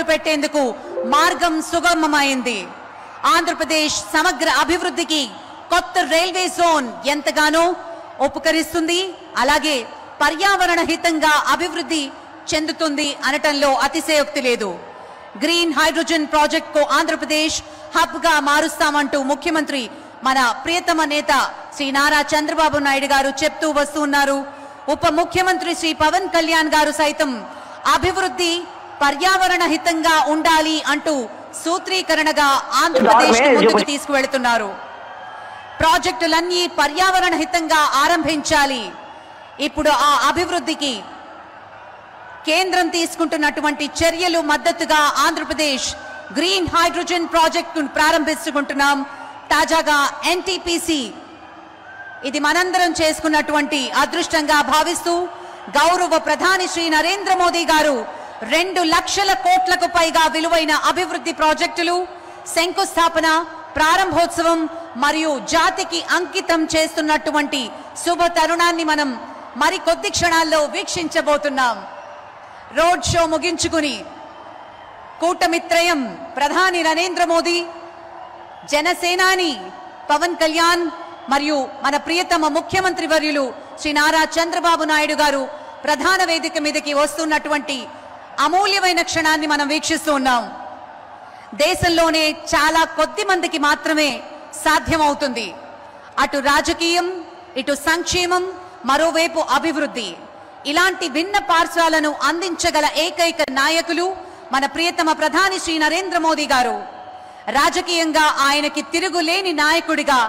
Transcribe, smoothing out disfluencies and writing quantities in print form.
అడుగులు పెట్టేందుకు మార్గం సుగమమైంది. ఆంధ్రప్రదేశ్ సమగ్ర అభివృద్ధికి కొత్త రైల్వే జోన్ ఎంతగానో ఉపకరిస్తుంది. అలాగే పర్యావరణ హితంగా అభివృద్ధి చెందుతుంది అనటంలో అతిశయోక్తి లేదు. గ్రీన్ హైడ్రోజన్ ప్రాజెక్ట్ కు ఆంధ్రప్రదేశ్ హబ్ గా మారుస్తామంటూ ముఖ్యమంత్రి మన ప్రియతమ నేత శ్రీ నారా చంద్రబాబు నాయుడు గారు చెప్తూ వస్తున్నారు. ఉప ముఖ్యమంత్రి శ్రీ పవన్ కళ్యాణ్ గారు సైతం అభివృద్ధి పర్యావరణ హితంగా ఉండాలి అంటూ సూత్రీకరణగా ఆంధ్రప్రదేశ్ ముందుకు తీసుకువెళ్తున్నారు. ప్రాజెక్టులన్నీ పర్యావరణ హితంగా ఆరంభించాలి. ఇప్పుడు ఆ అభివృద్ధికి కేంద్రం తీసుకుంటున్నటువంటి చర్యలు మద్దతుగా ఆంధ్రప్రదేశ్ గ్రీన్ హైడ్రోజన్ ప్రాజెక్టును ప్రారంభించుకుంటున్నాం. తాజాగా ఎన్టీపీసీ ఇది మనందరం చేసుకున్నటువంటి అదృష్టంగా భావిస్తూ గౌరవ ప్రధాని శ్రీ నరేంద్ర మోదీ గారు 2 లక్షల కోట్లకు పైగా విలువైన అభివృద్ధి ప్రాజెక్టులు శంకుస్థాపన, ప్రారంభోత్సవం మరియు జాతికి అంకితం చేస్తున్నటువంటి శుభ తరుణాన్ని మనం మరికొద్ది క్షణాల్లో వీక్షించబోతున్నాం. రోడ్ షో ముగించుకుని కూటమిత్రయం ప్రధాని నరేంద్ర మోదీ, జనసేనాని పవన్ కళ్యాణ్ మరియు మన ప్రియతమ ముఖ్యమంత్రి వర్యులు శ్రీ నారా చంద్రబాబు నాయుడు గారు ప్రధాన వేదిక మీదకి వస్తున్నటువంటి అమూల్యమైన క్షణాన్ని మనం వీక్షిస్తూ ఉన్నాం. దేశంలోనే చాలా కొద్ది మందికి మాత్రమే సాధ్యమవుతుంది అటు రాజకీయం, ఇటు సంక్షేమం, మరోవైపు అభివృద్ధి. ఇలాంటి భిన్న పార్శ్వాలను అందించగల ఏకైక నాయకులు మన ప్రియతమ ప్రధాని శ్రీ నరేంద్ర మోదీ గారు. రాజకీయంగా ఆయనకి తిరుగులేని నాయకుడిగా